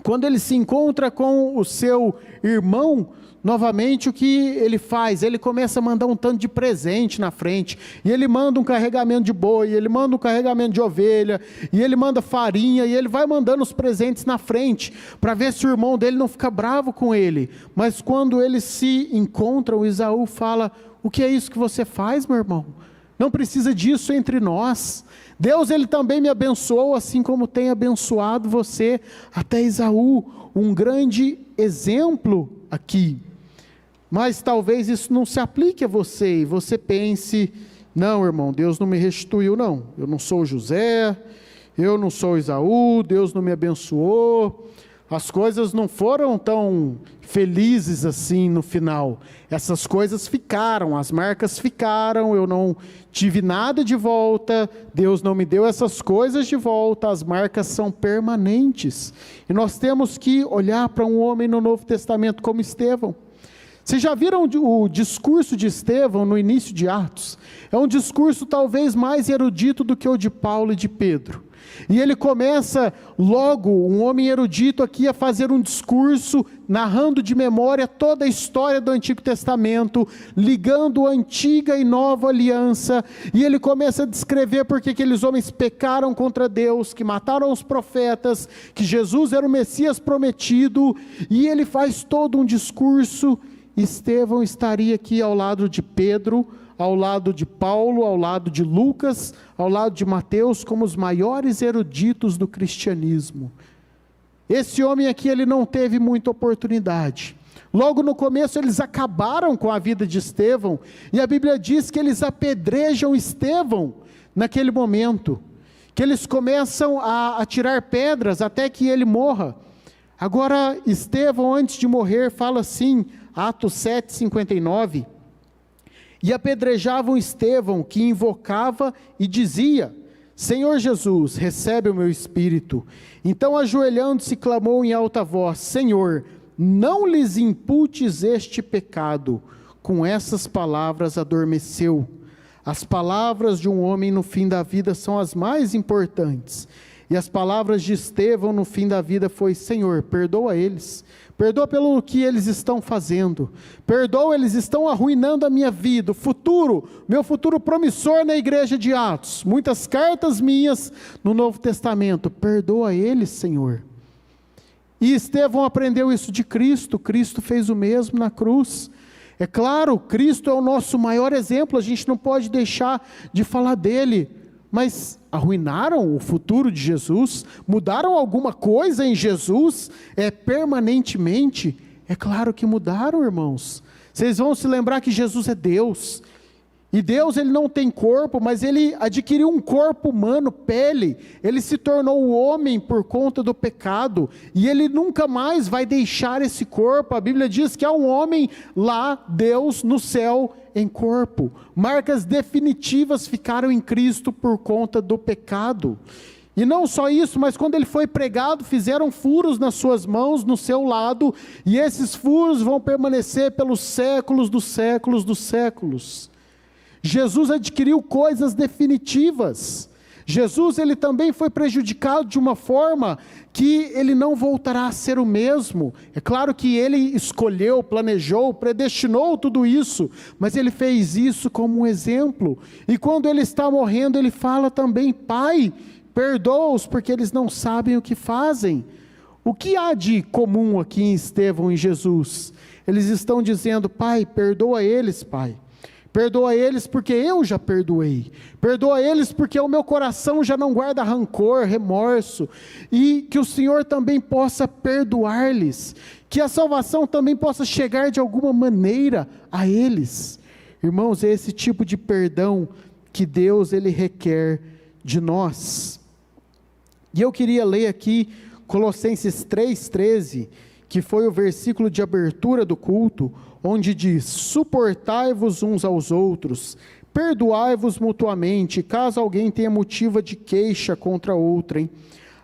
quando ele se encontra com o seu irmão, novamente o que ele faz? Ele começa a mandar um tanto de presente na frente, e ele manda um carregamento de boi, ele manda um carregamento de ovelha, e ele manda farinha, e ele vai mandando os presentes na frente, para ver se o irmão dele não fica bravo com ele. Mas quando eles se encontram, Esaú fala, o que é isso que você faz, meu irmão? Não precisa disso entre nós. Deus ele também me abençoou, assim como tem abençoado você. Até Esaú, um grande exemplo aqui. Mas talvez isso não se aplique a você, e você pense, não irmão, Deus não me restituiu não, eu não sou José, eu não sou Esaú, Deus não me abençoou, as coisas não foram tão felizes assim no final, essas coisas ficaram, as marcas ficaram, eu não tive nada de volta, Deus não me deu essas coisas de volta, as marcas são permanentes, e nós temos que olhar para um homem no Novo Testamento como Estevão. Vocês já viram o discurso de Estevão no início de Atos? É um discurso talvez mais erudito do que o de Paulo e de Pedro. E ele começa logo, um homem erudito aqui, a fazer um discurso, narrando de memória toda a história do Antigo Testamento, ligando a antiga e nova aliança, e ele começa a descrever porque aqueles homens pecaram contra Deus, que mataram os profetas, que Jesus era o Messias prometido, e ele faz todo um discurso. Estevão estaria aqui ao lado de Pedro, ao lado de Paulo, ao lado de Lucas, ao lado de Mateus, como os maiores eruditos do cristianismo. Esse homem aqui, ele não teve muita oportunidade. Logo no começo eles acabaram com a vida de Estevão, e a Bíblia diz que eles apedrejam Estevão naquele momento, que eles começam a tirar pedras até que ele morra. Agora Estevão, antes de morrer, fala assim, Atos 7:59, e apedrejavam Estevão, que invocava e dizia: Senhor Jesus, recebe o meu espírito. Então, ajoelhando-se, clamou em alta voz: Senhor, não lhes imputes este pecado. Com essas palavras adormeceu. As palavras de um homem no fim da vida são as mais importantes. E as palavras de Estevão no fim da vida foi: Senhor, perdoa eles. Perdoa pelo que eles estão fazendo. Perdoa, eles estão arruinando a minha vida, o futuro, meu futuro promissor na igreja de Atos. Muitas cartas minhas no Novo Testamento. Perdoa eles, Senhor. E Estevão aprendeu isso de Cristo. Cristo fez o mesmo na cruz. É claro, Cristo é o nosso maior exemplo. A gente não pode deixar de falar dele. Mas arruinaram o futuro de Jesus? Mudaram alguma coisa em Jesus? Permanentemente? É claro que mudaram, irmãos. Vocês vão se lembrar que Jesus é Deus. E Deus, ele não tem corpo, mas ele adquiriu um corpo humano, pele. Ele se tornou homem por conta do pecado. E ele nunca mais vai deixar esse corpo. A Bíblia diz que há um homem lá, Deus, no céu, em corpo. Marcas definitivas ficaram em Cristo por conta do pecado. E não só isso, mas quando ele foi pregado, fizeram furos nas suas mãos, no seu lado. E esses furos vão permanecer pelos séculos dos séculos dos séculos. Jesus adquiriu coisas definitivas. Jesus, ele também foi prejudicado de uma forma que ele não voltará a ser o mesmo. É claro que ele escolheu, planejou, predestinou tudo isso, mas ele fez isso como um exemplo. E quando ele está morrendo, ele fala também: Pai, perdoa-os, porque eles não sabem o que fazem. O que há de comum aqui em Estevão e Jesus? Eles estão dizendo: Pai, perdoa eles, Pai. Perdoa eles porque eu já perdoei. Perdoa eles porque o meu coração já não guarda rancor, remorso. E que o Senhor também possa perdoar-lhes. Que a salvação também possa chegar de alguma maneira a eles. Irmãos, é esse tipo de perdão que Deus, ele requer de nós. E eu queria ler aqui Colossenses 3,13, que foi o versículo de abertura do culto, onde diz: suportai-vos uns aos outros, perdoai-vos mutuamente, caso alguém tenha motivo de queixa contra outrem.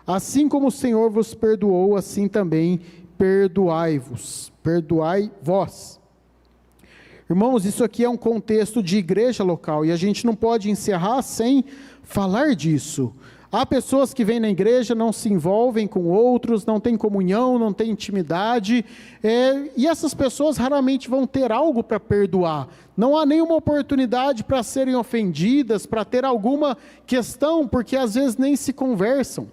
Assim como o Senhor vos perdoou, assim também perdoai-vos. Perdoai vós. Irmãos, isso aqui é um contexto de igreja local, e a gente não pode encerrar sem falar disso. Há pessoas que vêm na igreja, não se envolvem com outros, não têm comunhão, não têm intimidade, e essas pessoas raramente vão ter algo para perdoar. Não há nenhuma oportunidade para serem ofendidas, para ter alguma questão, porque às vezes nem se conversam.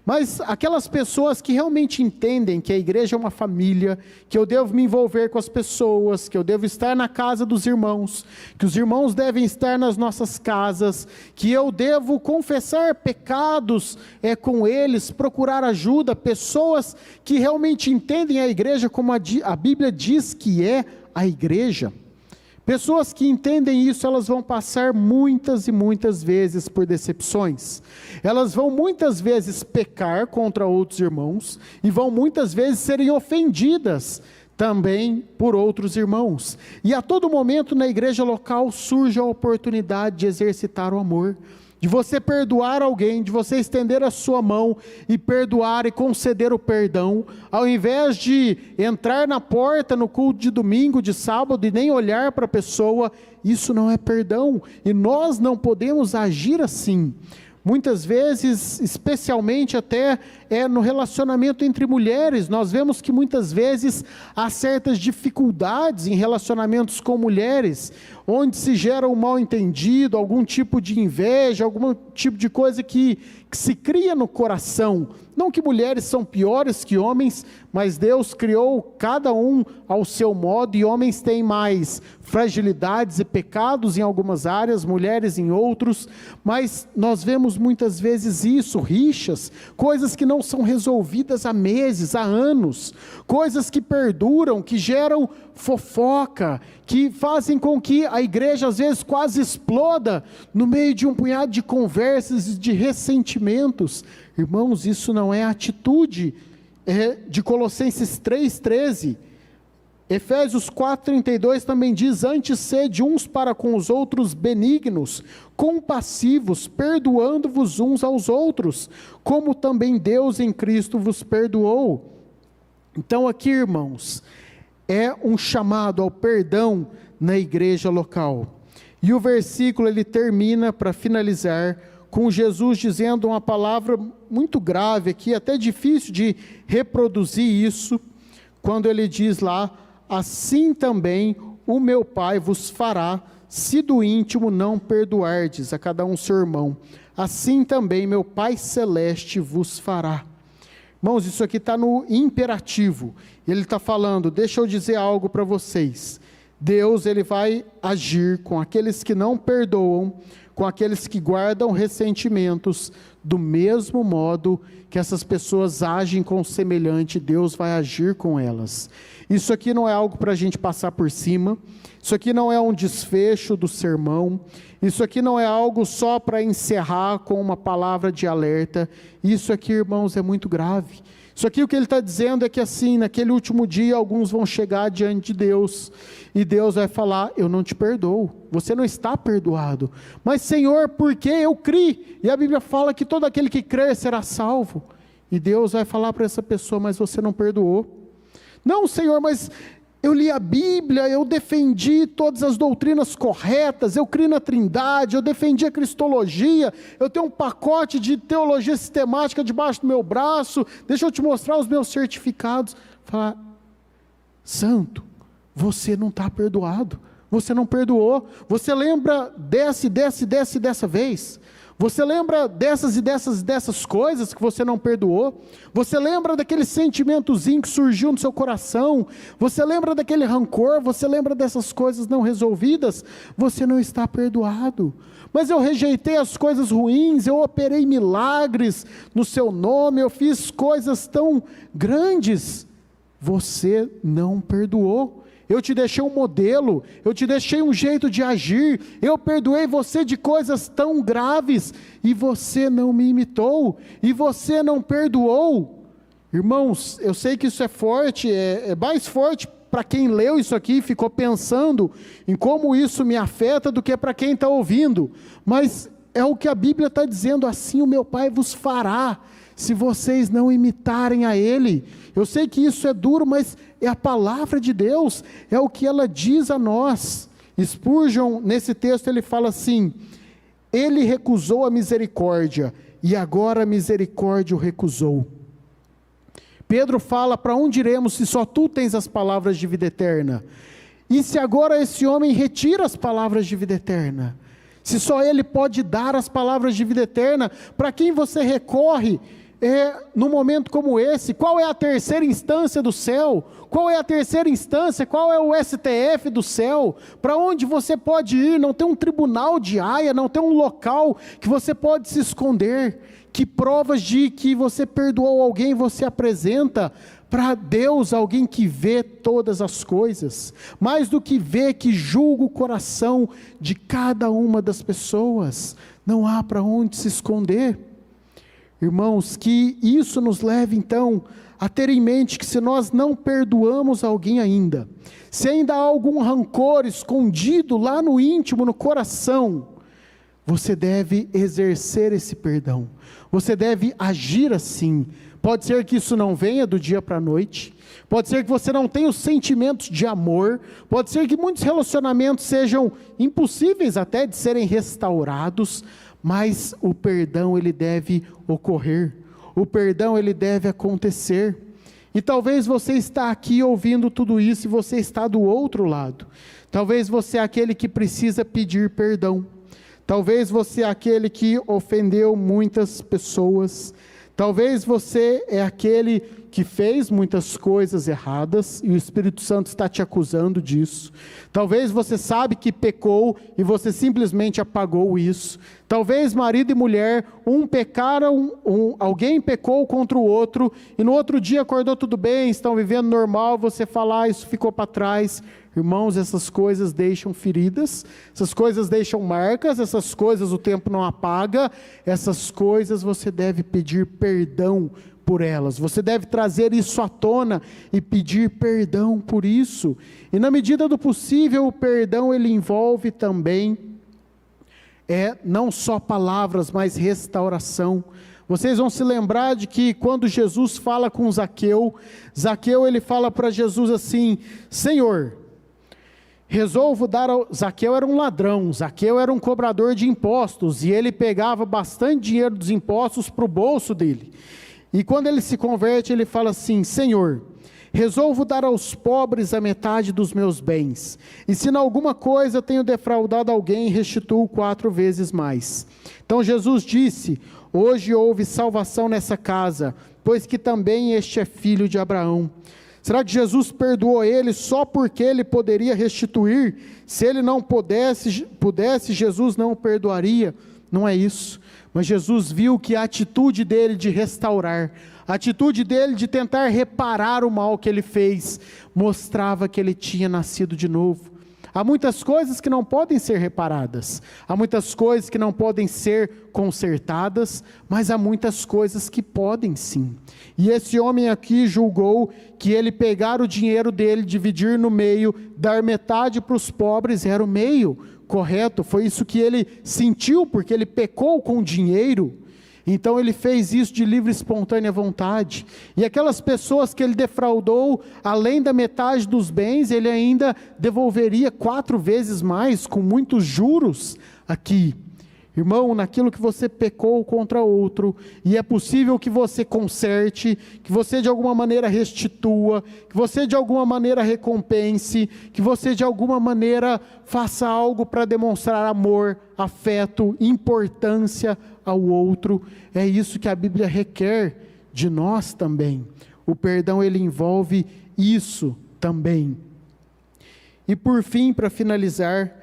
Mas aquelas pessoas que realmente entendem que a igreja é uma família, que eu devo me envolver com as pessoas, que eu devo estar na casa dos irmãos, que os irmãos devem estar nas nossas casas, que eu devo confessar pecados com eles, procurar ajuda, pessoas que realmente entendem a igreja como a Bíblia diz que é a igreja. Pessoas que entendem isso, elas vão passar muitas e muitas vezes por decepções. Elas vão muitas vezes pecar contra outros irmãos e vão muitas vezes serem ofendidas também por outros irmãos. E a todo momento na igreja local surge a oportunidade de exercitar o amor, de você perdoar alguém, de você estender a sua mão e perdoar e conceder o perdão, ao invés de entrar na porta no culto de domingo, de sábado e nem olhar para a pessoa. Isso não é perdão, e nós não podemos agir assim. Muitas vezes, especialmente até no relacionamento entre mulheres, nós vemos que muitas vezes há certas dificuldades em relacionamentos com mulheres, onde se gera um mal-entendido, algum tipo de inveja, algum tipo de coisa que se cria no coração. Não que mulheres são piores que homens, mas Deus criou cada um ao seu modo, e homens têm mais fragilidades e pecados em algumas áreas, mulheres em outros, mas nós vemos muitas vezes isso, rixas, coisas que não são resolvidas há meses, há anos, coisas que perduram, que geram fofoca, que fazem com que a igreja às vezes quase exploda no meio de um punhado de conversas e de ressentimentos. Irmãos, isso não é a atitude de Colossenses 3,13. Efésios 4,32 também diz: antes sede uns para com os outros benignos, compassivos, perdoando-vos uns aos outros, como também Deus em Cristo vos perdoou. Então aqui, irmãos, é um chamado ao perdão na igreja local. E o versículo ele termina, para finalizar, com Jesus dizendo uma palavra muito grave aqui, até difícil de reproduzir isso, quando ele diz lá: assim também o meu Pai vos fará, se do íntimo não perdoardes a cada um seu irmão, assim também meu Pai Celeste vos fará. Irmãos, isso aqui está no imperativo, ele está falando: deixa eu dizer algo para vocês, Deus ele vai agir com aqueles que não perdoam, com aqueles que guardam ressentimentos, do mesmo modo que essas pessoas agem com o semelhante, Deus vai agir com elas. Isso aqui não é algo para a gente passar por cima, isso aqui não é um desfecho do sermão, isso aqui não é algo só para encerrar com uma palavra de alerta. Isso aqui, irmãos, é muito grave. Isso aqui o que ele está dizendo é que assim, naquele último dia, alguns vão chegar diante de Deus, e Deus vai falar: eu não te perdoo, você não está perdoado. Mas Senhor, por que eu criei? E a Bíblia fala que todo aquele que crer será salvo. E Deus vai falar para essa pessoa: mas você não perdoou. Não, Senhor, mas eu li a Bíblia, eu defendi todas as doutrinas corretas, eu criei na Trindade, eu defendi a cristologia, eu tenho um pacote de teologia sistemática debaixo do meu braço, deixa eu te mostrar os meus certificados. Falar: santo, você não está perdoado, você não perdoou. Você lembra dessa vez? Você lembra dessas e dessas coisas que você não perdoou? Você lembra daquele sentimentozinho que surgiu no seu coração? Você lembra daquele rancor? Você lembra dessas coisas não resolvidas? Você não está perdoado. Mas eu rejeitei as coisas ruins, eu operei milagres no seu nome, eu fiz coisas tão grandes. Você não perdoou. Eu te deixei um modelo, eu te deixei um jeito de agir, eu perdoei você de coisas tão graves, e você não me imitou, e você não perdoou. Irmãos, eu sei que isso é forte, é mais forte para quem leu isso aqui e ficou pensando em como isso me afeta, do que para quem está ouvindo, mas é o que a Bíblia está dizendo: assim o meu Pai vos fará, se vocês não imitarem a Ele. Eu sei que isso é duro, mas é a palavra de Deus, é o que ela diz a nós. Spurgeon, nesse texto, ele fala assim: ele recusou a misericórdia, e agora a misericórdia o recusou. Pedro fala: para onde iremos se só tu tens as palavras de vida eterna? E se agora esse homem retira as palavras de vida eterna? Se só ele pode dar as palavras de vida eterna, para quem você recorre num momento como esse? Qual é a terceira instância do céu? Qual é a terceira instância? Qual é o STF do céu? Para onde você pode ir? Não tem um tribunal de Haia, não tem um local que você pode se esconder. Que provas de que você perdoou alguém você apresenta para Deus? Alguém que vê todas as coisas, mais do que vê, que julga o coração de cada uma das pessoas. Não há para onde se esconder. Irmãos, que isso nos leve então a ter em mente que se nós não perdoamos alguém ainda, se ainda há algum rancor escondido lá no íntimo, no coração, você deve exercer esse perdão, você deve agir assim. Pode ser que isso não venha do dia para a noite, pode ser que você não tenha os sentimentos de amor, pode ser que muitos relacionamentos sejam impossíveis até de serem restaurados, mas o perdão ele deve ocorrer, o perdão ele deve acontecer. E talvez você está aqui ouvindo tudo isso e você está do outro lado. Talvez você é aquele que precisa pedir perdão, talvez você é aquele que ofendeu muitas pessoas, talvez você é aquele que fez muitas coisas erradas e o Espírito Santo está te acusando disso. Talvez você sabe que pecou e você simplesmente apagou isso. Talvez marido e mulher, alguém pecou contra o outro e no outro dia acordou tudo bem, estão vivendo normal, você fala: isso ficou para trás. Irmãos, essas coisas deixam feridas, essas coisas deixam marcas, essas coisas o tempo não apaga, essas coisas você deve pedir perdão por elas. Você deve trazer isso à tona e pedir perdão por isso. E na medida do possível, o perdão ele envolve também não só palavras, mas restauração. Vocês vão se lembrar de que quando Jesus fala com Zaqueu, ele fala para Jesus assim: Senhor, resolvo dar Zaqueu era um ladrão, Zaqueu era um cobrador de impostos, e ele pegava bastante dinheiro dos impostos para o bolso dele. E quando ele se converte, ele fala assim: Senhor, resolvo dar aos pobres a metade dos meus bens, e se em alguma coisa tenho defraudado alguém, restituo 4 vezes mais. Então Jesus disse: hoje houve salvação nessa casa, pois que também este é filho de Abraão. Será que Jesus perdoou ele só porque ele poderia restituir? Se ele não pudesse, Jesus não o perdoaria? Não é isso. Mas Jesus viu que a atitude dele de restaurar, a atitude dele de tentar reparar o mal que ele fez, mostrava que ele tinha nascido de novo. Há muitas coisas que não podem ser reparadas, há muitas coisas que não podem ser consertadas, mas há muitas coisas que podem sim. E esse homem aqui julgou que ele pegar o dinheiro dele, dividir no meio, dar metade para os pobres, era o meio correto. Foi isso que ele sentiu, porque ele pecou com o dinheiro. Então ele fez isso de livre e espontânea vontade. E aquelas pessoas que ele defraudou, além da metade dos bens, ele ainda devolveria 4 vezes mais, com muitos juros aqui. Irmão, naquilo que você pecou contra outro, e é possível que você conserte, que você de alguma maneira restitua, que você de alguma maneira recompense, que você de alguma maneira faça algo para demonstrar amor, afeto, importância ao outro. É isso que a Bíblia requer de nós também. O perdão ele envolve isso também. E por fim, para finalizar,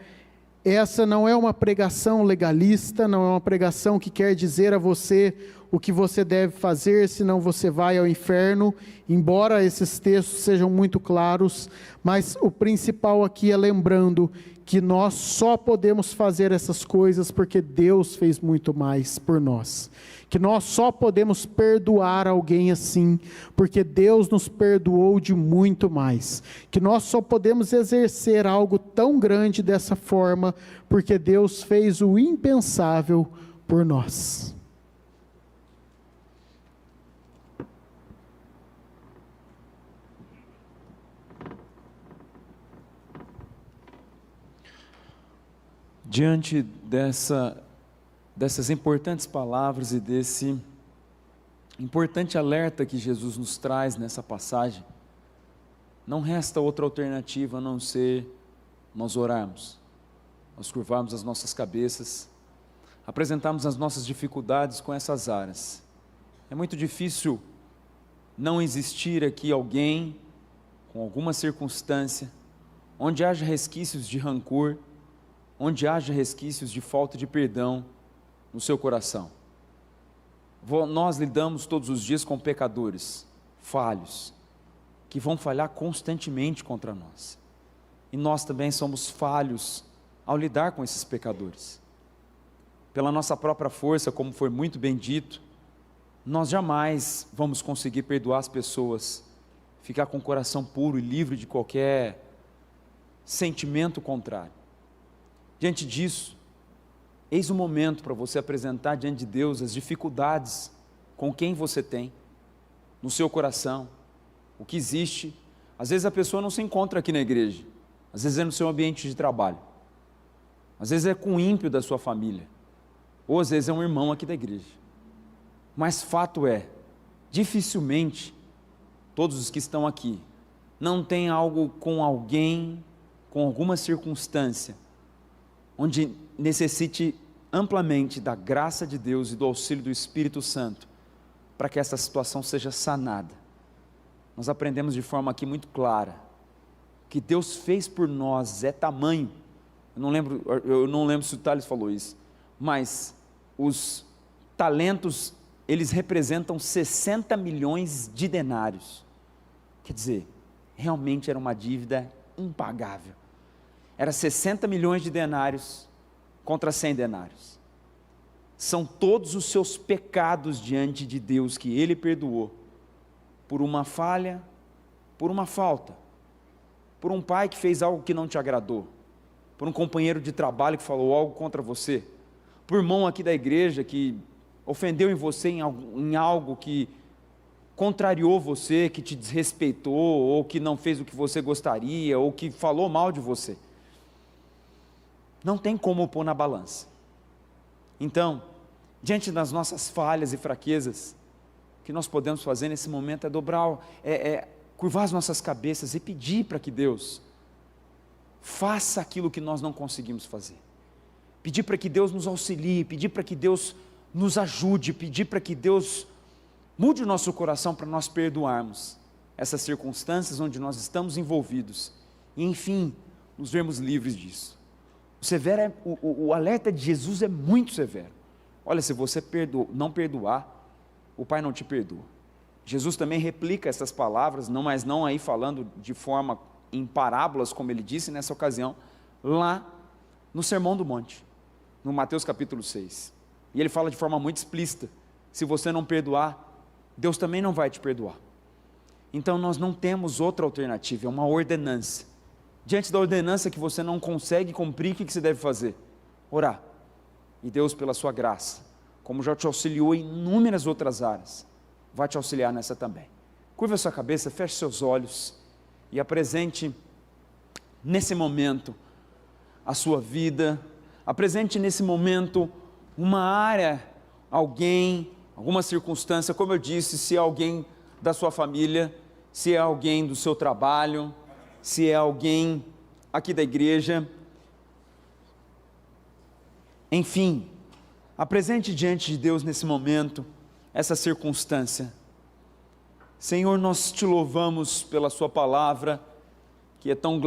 essa não é uma pregação legalista, não é uma pregação que quer dizer a você o que você deve fazer, senão você vai ao inferno, embora esses textos sejam muito claros, mas o principal aqui é lembrando que nós só podemos fazer essas coisas porque Deus fez muito mais por nós, que nós só podemos perdoar alguém assim, porque Deus nos perdoou de muito mais, que nós só podemos exercer algo tão grande dessa forma, porque Deus fez o impensável por nós. Diante dessas importantes palavras e desse importante alerta que Jesus nos traz nessa passagem, não resta outra alternativa a não ser nós orarmos, nós curvarmos as nossas cabeças, apresentarmos as nossas dificuldades com essas áreas. É muito difícil não existir aqui alguém com alguma circunstância onde haja resquícios de rancor, onde haja resquícios de falta de perdão no seu coração. Nós lidamos todos os dias com pecadores falhos, que vão falhar constantemente contra nós. E nós também somos falhos ao lidar com esses pecadores. Pela nossa própria força, como foi muito bem dito, nós jamais vamos conseguir perdoar as pessoas, ficar com o coração puro e livre de qualquer sentimento contrário. Diante disso, eis o momento para você apresentar diante de Deus as dificuldades com quem você tem, no seu coração, o que existe. Às vezes a pessoa não se encontra aqui na igreja, às vezes é no seu ambiente de trabalho, às vezes é com o ímpio da sua família, ou às vezes é um irmão aqui da igreja. Mas fato é, dificilmente todos os que estão aqui não têm algo com alguém, com alguma circunstância, onde necessite amplamente da graça de Deus e do auxílio do Espírito Santo, para que essa situação seja sanada. Nós aprendemos de forma aqui muito clara, que Deus fez por nós é tamanho, eu não lembro se o Thales falou isso, mas os talentos, eles representam 60 milhões de denários, quer dizer, realmente era uma dívida impagável. Era 60 milhões de denários contra 100 denários. são todos os seus pecados diante de Deus que Ele perdoou, por uma falha, por uma falta, por um pai que fez algo que não te agradou, por um companheiro de trabalho que falou algo contra você, por irmão aqui da igreja que ofendeu em você em algo que contrariou você, que te desrespeitou, ou que não fez o que você gostaria, ou que falou mal de você. Não tem como pôr na balança. Então, diante das nossas falhas e fraquezas, o que nós podemos fazer nesse momento é curvar as nossas cabeças e pedir para que Deus faça aquilo que nós não conseguimos fazer. Pedir para que Deus nos auxilie, pedir para que Deus nos ajude, pedir para que Deus mude o nosso coração para nós perdoarmos essas circunstâncias onde nós estamos envolvidos e, enfim, nos vermos livres disso. O alerta de Jesus é muito severo. Olha, se você não perdoar, o Pai não te perdoa. Jesus também replica essas palavras, mas não aí falando de forma em parábolas, como ele disse nessa ocasião, lá no Sermão do Monte, no Mateus capítulo 6. E ele fala de forma muito explícita: se você não perdoar, Deus também não vai te perdoar. Então nós não temos outra alternativa, é uma ordenança. Diante da ordenança que você não consegue cumprir, o que você deve fazer? Orar. E Deus, pela sua graça, como já te auxiliou em inúmeras outras áreas, vai te auxiliar nessa também. Curva a sua cabeça, feche seus olhos e apresente nesse momento a sua vida, apresente nesse momento uma área, alguém, alguma circunstância, como eu disse, se é alguém da sua família, se é alguém do seu trabalho, se é alguém aqui da igreja, enfim, apresente diante de Deus nesse momento essa circunstância. Senhor, nós te louvamos pela sua palavra, que é tão